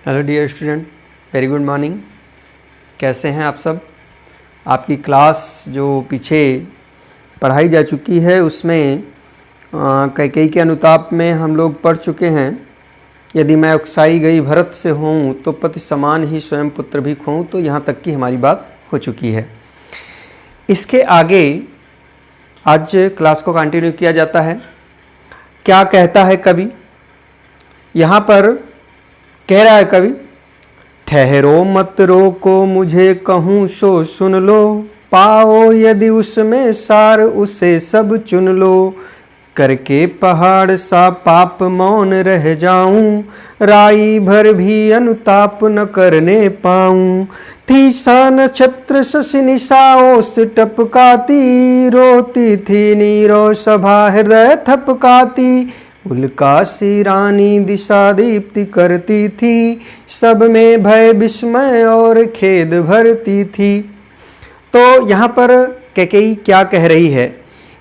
Hello dear student, very good morning. कैसे हैं आप सब? आपकी क्लास जो पीछे पढ़ाई जा चुकी है उसमें कैकेयी के अनुताप में हम लोग पढ़ चुके हैं। यदि मैं उकसाई गई भरत से होऊं तो पति समान ही स्वयं पुत्र भी खोऊं, तो यहाँ तक की हमारी बात हो चुकी है। इसके आगे आज क्लास को कंटिन्यू किया जाता है। क्या कहता है कवि? यहाँ पर कह रहा है कवि, ठहरो मत रोको मुझे कहूँ सो सुन लो, पाओ यदि उसमें सार उसे सब चुन लो, करके पहाड़ सा पाप मौन रह जाऊं, राई भर भी अनुताप न करने पाऊं, थी सा नक्षत्र शशि निशा ओस टपकाती, रोती थी नीरो सभा हृदय थपकाती, उल्कासी रानी दिशा दीप्ति करती थी, सब में भय विस्मय और खेद भरती थी। तो यहाँ पर कैकेयी क्या कह रही है?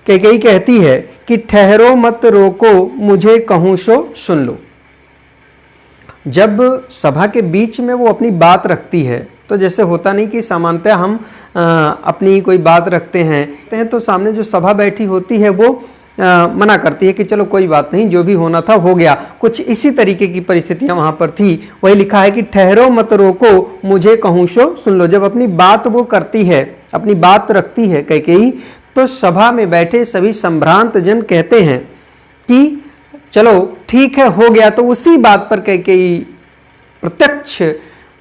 कैकेयी कहती है कि ठहरो मत रोको मुझे कहूँ सो सुन लो। जब सभा के बीच में वो अपनी बात रखती है, तो जैसे होता नहीं कि सामान्यतः हम अपनी कोई बात रखते हैं तो सामने जो सभा बैठी होती है वो मना करती है कि चलो कोई बात नहीं, जो भी होना था हो गया। कुछ इसी तरीके की परिस्थितियां वहां पर थी। वही लिखा है कि ठहरो मत रोको मुझे कहूँ सो सुन लो। जब अपनी बात वो करती है, अपनी बात रखती है कैकेयी, तो सभा में बैठे सभी संभ्रांत जन कहते हैं कि चलो ठीक है, हो गया। तो उसी बात पर कैकेयी प्रत्यक्ष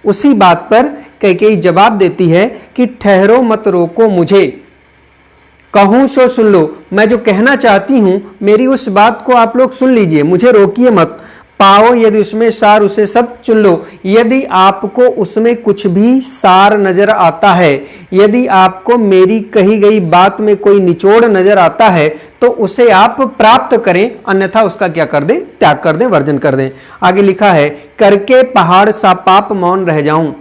उसी बात पर कैकेयी जवाब देती है कि ठहरो मत रोको मुझे कहूँ सो सुन लो। मैं जो कहना चाहती हूँ मेरी उस बात को आप लोग सुन लीजिए, मुझे रोकिए मत। पाओ यदि उसमें सार उसे सब चुन लो। यदि आपको उसमें कुछ भी सार नजर आता है, यदि आपको मेरी कही गई बात में कोई निचोड़ नजर आता है, तो उसे आप प्राप्त करें, अन्यथा उसका क्या कर दें? त्याग कर दें, वर्जन कर दें। आगे लिखा है, करके पहाड़ सा पाप मौन रह जाऊं।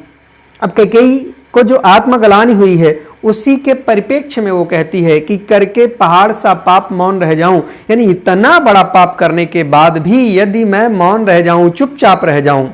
अब कैकेयी को जो आत्मग्लानि हुई है उसी के परिप्रेक्ष्य में वो कहती है कि करके पहाड़ सा पाप मौन रह जाऊं, यानी इतना बड़ा पाप करने के बाद भी यदि मैं मौन रह जाऊं, चुपचाप रह जाऊं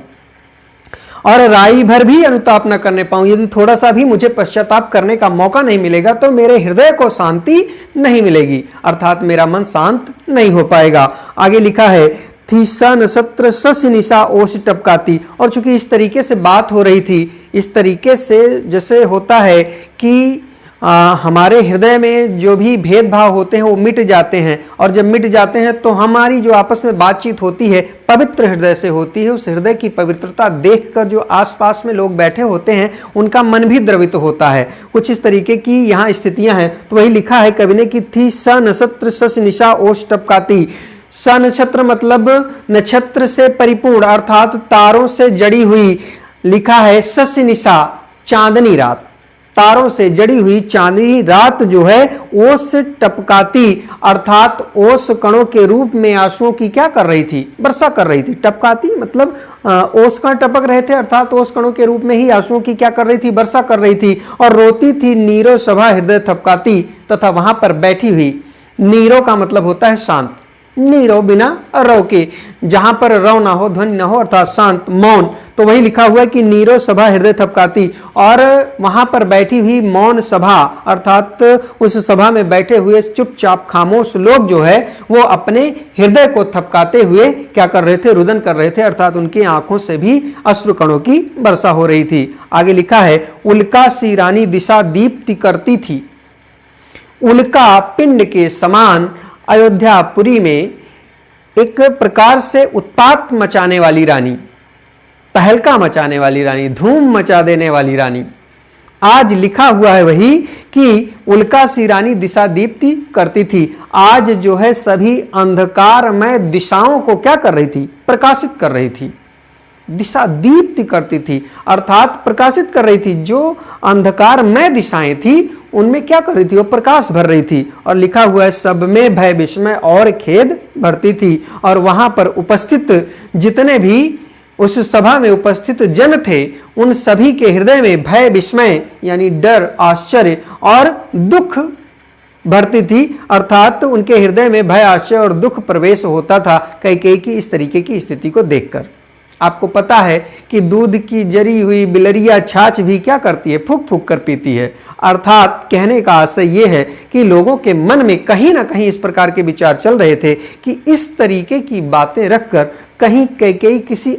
और राई भर भी अनुताप न करने पाऊं, यदि थोड़ा सा भी मुझे पश्चाताप करने का मौका नहीं मिलेगा, तो मेरे हृदय को शांति नहीं मिलेगी, अर्थात मेरा मन शांत नहीं हो पाएगा। आगे लिखा है, थी सा नक्षत्र शशि निशा ओस टपकाती। और चूंकि इस तरीके से बात हो रही थी, इस तरीके से जैसे होता है कि हमारे हृदय में जो भी भेदभाव होते हैं वो मिट जाते हैं, और जब मिट जाते हैं तो हमारी जो आपस में बातचीत होती है पवित्र हृदय से होती है। उस हृदय की पवित्रता देखकर जो आसपास में लोग बैठे होते हैं उनका मन भी द्रवित होता है। कुछ इस तरीके की यहाँ स्थितियां हैं। तो वही लिखा है कवि ने कि थी स नक्षत्र शशि निशा ओस टपकाती। स नक्षत्र मतलब नक्षत्र से परिपूर्ण, अर्थात तारों से जड़ी हुई। लिखा है शशि निशा, चांदनी रात, तारों से जड़ी हुई चांदनी रात जो है ओस टपकाती, अर्थात ओस कणों के रूप में आंसुओं की क्या कर रही थी? वर्षा कर रही थी। टपकाती मतलब ओस कण टपक रहे थे, अर्थात ओस कणों के रूप में ही आंसुओं की क्या कर रही थी? वर्षा कर रही थी। और रोती थी नीरो सभा हृदय थपकाती, तथा वहां पर बैठी हुई, नीरो का मतलब होता है शांत, नीरो बिना रव के, जहां पर रव ना हो, ध्वनि ना हो, अर्थात शांत, मौन। तो वही लिखा हुआ है कि नीरो सभा हृदय थपकाती, और वहां पर बैठी हुई मौन सभा, अर्थात उस सभा में बैठे हुए चुपचाप खामोश लोग जो है वो अपने हृदय को थपकाते हुए क्या कर रहे थे? रुदन कर रहे थे, अर्थात उनकी आंखों से भी अश्रु कणों की वर्षा हो रही थी। आगे लिखा है, उल्का सी रानी दिशा दीप्ति करती थी। उल्का पिंड के समान अयोध्यापुरी में एक प्रकार से उत्पात मचाने वाली रानी, तहलका मचाने वाली रानी, धूम मचा देने वाली रानी। आज लिखा हुआ है वही कि उल्का सी रानी दिशा दीप्ति करती थी। आज जो है सभी अंधकारमय दिशाओं को क्या कर रही थी? प्रकाशित कर रही थी। दिशा दीप्ति करती थी, अर्थात प्रकाशित कर रही थी। जो अंधकारमय दिशाएं थी उनमें क्या कर रही थी? वो प्रकाश भर रही थी। और लिखा हुआ है, सब में भय विस्मय और खेद भरती थी। और वहां पर उपस्थित जितने भी उस सभा में उपस्थित जन थे, उन सभी के हृदय में भय विस्मय यानी डर, आश्चर्य और दुख भरती थी, अर्थात उनके हृदय में भय, आश्चर्य और दुख प्रवेश होता था कैकेयी की इस तरीके की स्थिति को देखकर। आपको पता है कि दूध की जरी हुई बिलरिया छाछ भी क्या करती है, फूक फूक कर पीती है। अर्थात कहने का आशय ये है कि लोगों के मन में कहीं ना कहीं इस प्रकार के विचार चल रहे थे कि इस तरीके की बातें रखकर कहीं कैकेयी किसी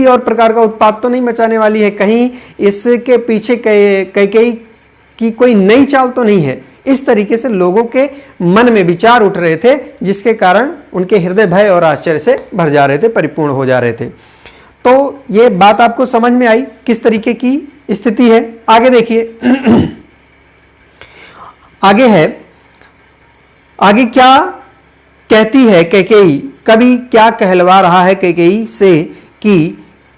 और प्रकार का उत्पात तो नहीं मचाने वाली है, कहीं इसके पीछे कैकेयी की कोई नई चाल तो नहीं है। इस तरीके से लोगों के मन में विचार उठ रहे थे, जिसके कारण उनके हृदय भय और आश्चर्य से भर जा रहे थे, परिपूर्ण हो जा रहे थे। तो ये बात आपको समझ में आई किस तरीके की स्थिति है। आगे देखिए आगे है, आगे क्या कहती है कैकेयी। कवि क्या कहलवा रहा है कैकेयी से कि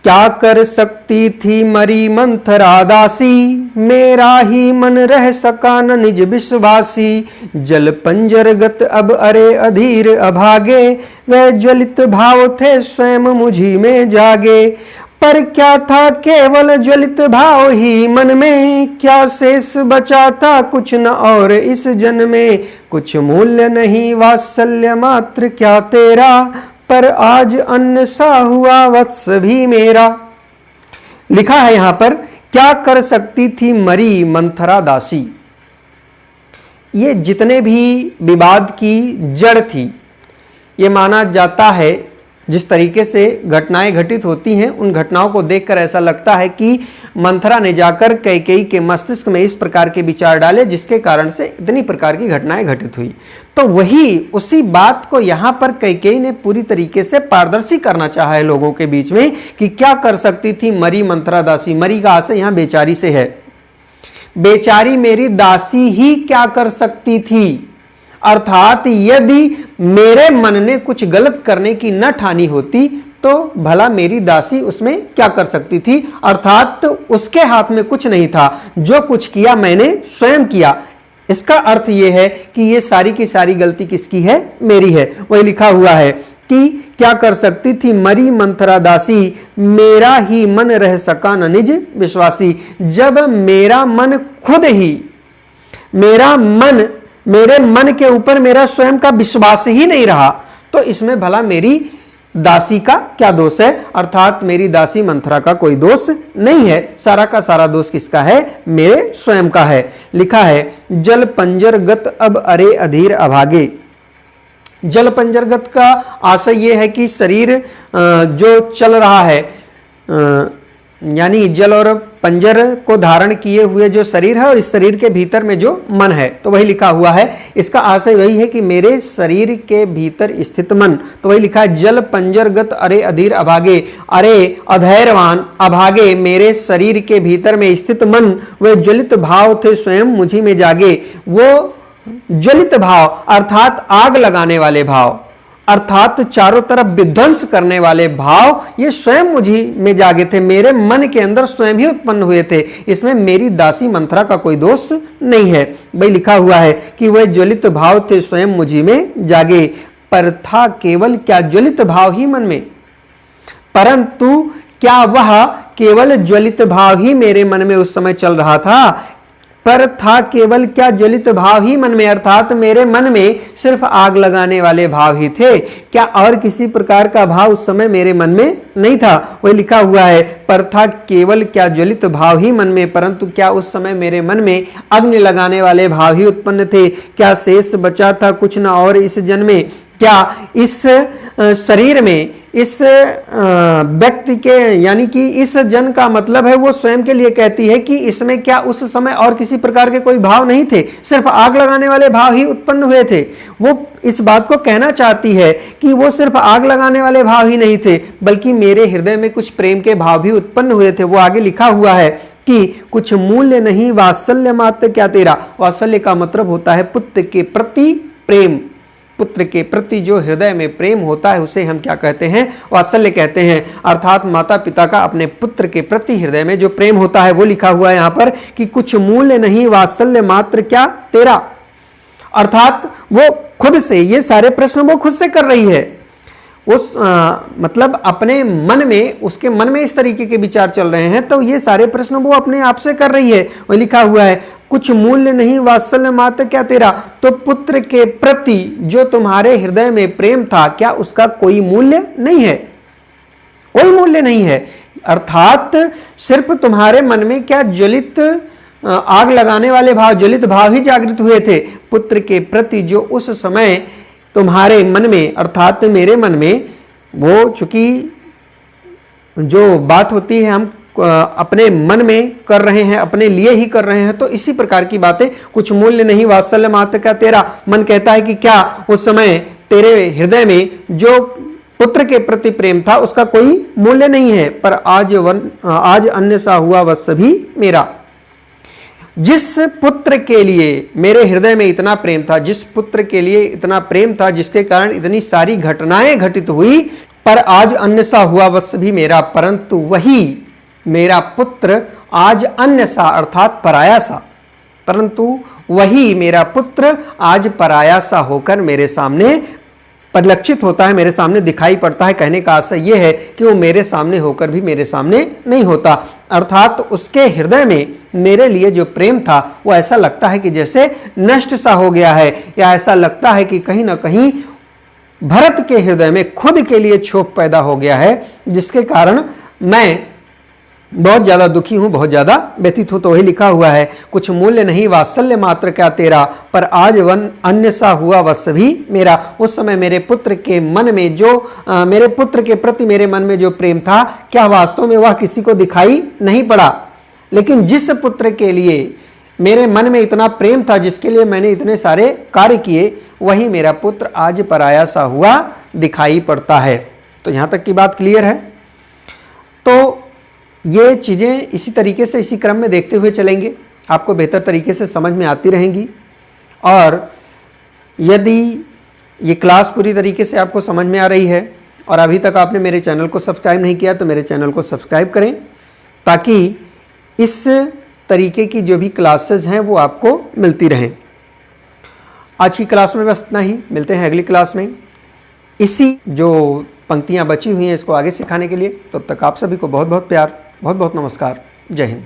क्या कर सकती थी मरी मंथरा दासी, मेरा ही मन रह सका न निज विश्वासी। जल पंजरगत अब अरे अधीर अभागे, वह ज्वलित भाव थे स्वयं मुझी में जागे। पर क्या था केवल ज्वलित भाव ही मन में, क्या शेष बचा था कुछ न और इस जन्म में। कुछ मूल्य नहीं वात्सल्य मात्र क्या तेरा, पर आज अन्न सा हुआ वत्स भी मेरा। लिखा है यहां पर, क्या कर सकती थी मरी मंथरा दासी। ये जितने भी विवाद की जड़ थी, ये माना जाता है जिस तरीके से घटनाएं घटित होती हैं, उन घटनाओं को देखकर ऐसा लगता है कि मंथरा ने जाकर कैकेयी के मस्तिष्क में इस प्रकार के विचार डाले, जिसके कारण से इतनी प्रकार की घटनाएं घटित हुई। तो वही उसी बात को यहाँ पर कैकेयी ने पूरी तरीके से पारदर्शी करना चाहा है लोगों के बीच में कि क्या कर सकती थी मरी मंथरा दासी। मरी का आशय यहाँ बेचारी से है, बेचारी मेरी दासी ही क्या कर सकती थी। अर्थात यदि मेरे मन ने कुछ गलत करने की न ठानी होती तो भला मेरी दासी उसमें क्या कर सकती थी। अर्थात उसके हाथ में कुछ नहीं था, जो कुछ किया मैंने स्वयं किया। इसका अर्थ यह है कि ये सारी की सारी गलती किसकी है, मेरी है। वही लिखा हुआ है कि क्या कर सकती थी मरी मंथरा दासी, मेरा ही मन रह सका न निज विश्वासी। जब मेरा मन खुद ही, मेरे मन के ऊपर मेरा स्वयं का विश्वास ही नहीं रहा, तो इसमें भला मेरी दासी का क्या दोष है। अर्थात मेरी दासी मंथरा का कोई दोष नहीं है, सारा का सारा दोष किसका है, मेरे स्वयं का है। लिखा है, जल पंजरगत अब अरे अधीर अभागे। जल पंजरगत का आशय यह है कि शरीर जो चल रहा है, यानी जल और पंजर को धारण किए हुए जो शरीर है और इस शरीर के भीतर में जो मन है, तो वही लिखा हुआ है। इसका आशय वही है कि मेरे शरीर के भीतर स्थित मन, तो वही लिखा है, जल पंजरगत अरे अधीर अभागे। अरे अधैर्यवान अभागे, मेरे शरीर के भीतर में स्थित मन, वे ज्वलित भाव थे स्वयं मुझी में जागे। वो ज्वलित भाव अर्थात आग लगाने वाले भाव, अर्थात चारों तरफ विध्वंस करने वाले भाव, ये स्वयं मुझी में जागे थे, मेरे मन के अंदर स्वयं ही उत्पन्न हुए थे। इसमें मेरी दासी मंथरा का कोई दोष नहीं है। भाई लिखा हुआ है कि वह ज्वलित भाव थे स्वयं मुझी में जागे, पर था केवल क्या ज्वलित भाव ही मन में। परंतु क्या वह केवल ज्वलित भाव ही मेरे मन में उस समय चल रहा था, पर था केवल क्या ज्वलित भाव ही मन में। अर्थात मेरे मन में सिर्फ आग लगाने वाले भाव ही थे, क्या और किसी प्रकार का भाव उस समय मेरे मन में नहीं था। वही लिखा हुआ है, पर था केवल क्या ज्वलित भाव ही मन में, परंतु क्या उस समय मेरे मन में अग्नि लगाने वाले भाव ही उत्पन्न थे। क्या शेष बचा था कुछ न और इस जन्म में, क्या इस शरीर में, इस व्यक्ति के, यानी कि इस जन का मतलब है वो स्वयं के लिए कहती है कि इसमें क्या उस समय और किसी प्रकार के कोई भाव नहीं थे, सिर्फ आग लगाने वाले भाव ही उत्पन्न हुए थे। वो इस बात को कहना चाहती है कि वो सिर्फ आग लगाने वाले भाव ही नहीं थे, बल्कि मेरे हृदय में कुछ प्रेम के भाव भी उत्पन्न हुए थे। वो आगे लिखा हुआ है कि कुछ मूल्य नहीं वात्सल्य मात्र क्या तेरा। वात्सल्य का मतलब होता है पुत्र के प्रति प्रेम। पुत्र के प्रति जो हृदय में प्रेम होता है उसे हम क्या कहते हैं, वात्सल्य कहते हैं। अर्थात माता पिता का अपने पुत्र के प्रति हृदय में जो प्रेम होता है, वो लिखा हुआ है यहाँ पर कि कुछ मूल्य नहीं वात्सल्य मात्र क्या तेरा। अर्थात वो खुद से, ये सारे प्रश्न वो खुद से कर रही है। उस मतलब अपने मन में, उसके मन में इस तरीके के विचार चल रहे हैं, तो ये सारे प्रश्न वो अपने आप से कर रही है। वो लिखा हुआ है कुछ मूल्य नहीं वात्सल्य मात्र क्या तेरा। तो पुत्र के प्रति जो तुम्हारे हृदय में प्रेम था, क्या उसका कोई मूल्य नहीं है। कोई मूल्य नहीं है। अर्थात सिर्फ तुम्हारे मन में क्या ज्वलित आग लगाने वाले भाव, ज्वलित भाव ही जागृत हुए थे पुत्र के प्रति, जो उस समय तुम्हारे मन में अर्थात मेरे मन में, वो चूंकि जो बात होती है हम अपने मन में कर रहे हैं, अपने लिए ही कर रहे हैं, तो इसी प्रकार की बातें, कुछ मूल्य नहीं वात्सल्य मात्र का तेरा। मन कहता है कि क्या उस समय तेरे हृदय में जो पुत्र के प्रति प्रेम था उसका कोई मूल्य नहीं है, पर आज अन्य सा हुआ वत्स भी मेरा। जिस पुत्र के लिए मेरे हृदय में इतना प्रेम था, जिस पुत्र के लिए इतना प्रेम था, जिसके कारण इतनी सारी घटनाएं घटित हुई, पर आज अन्य सा हुआ वत्स भी मेरा, परंतु वही मेरा पुत्र आज अन्य सा अर्थात पराया सा, परंतु वही मेरा पुत्र आज पराया सा होकर मेरे सामने परिलक्षित होता है, मेरे सामने दिखाई पड़ता है। कहने का आशय यह है कि वो मेरे सामने होकर भी मेरे सामने नहीं होता, अर्थात उसके हृदय में मेरे लिए जो प्रेम था वो ऐसा लगता है कि जैसे नष्ट सा हो गया है, या ऐसा लगता है कि कहीं ना कहीं भरत के हृदय में खुद के लिए क्षोभ पैदा हो गया है, जिसके कारण मैं बहुत ज्यादा दुखी हूं, बहुत ज्यादा व्यथित हूं। तो वही लिखा हुआ है, कुछ मूल्य नहीं वात्सल्य मात्र क्या तेरा, पर आज वन अन्य सा हुआ वत्स भी मेरा। उस समय मेरे पुत्र के मन में जो मेरे पुत्र के प्रति मेरे मन में जो प्रेम था, क्या वास्तव में वह किसी को दिखाई नहीं पड़ा, लेकिन जिस पुत्र के लिए मेरे मन में इतना प्रेम था, जिसके लिए मैंने इतने सारे कार्य किए, वही मेरा पुत्र आज पराया सा हुआ दिखाई पड़ता है। तो यहां तक की बात क्लियर है। तो ये चीज़ें इसी तरीके से इसी क्रम में देखते हुए चलेंगे, आपको बेहतर तरीके से समझ में आती रहेंगी। और यदि ये क्लास पूरी तरीके से आपको समझ में आ रही है और अभी तक आपने मेरे चैनल को सब्सक्राइब नहीं किया, तो मेरे चैनल को सब्सक्राइब करें, ताकि इस तरीके की जो भी क्लासेज हैं वो आपको मिलती रहें। आज की क्लास में बस इतना ही, मिलते हैं अगली क्लास में इसी जो पंक्तियाँ बची हुई हैं इसको आगे सिखाने के लिए। तब तक आप सभी को बहुत बहुत प्यार, बहुत बहुत नमस्कार, जय हिंद।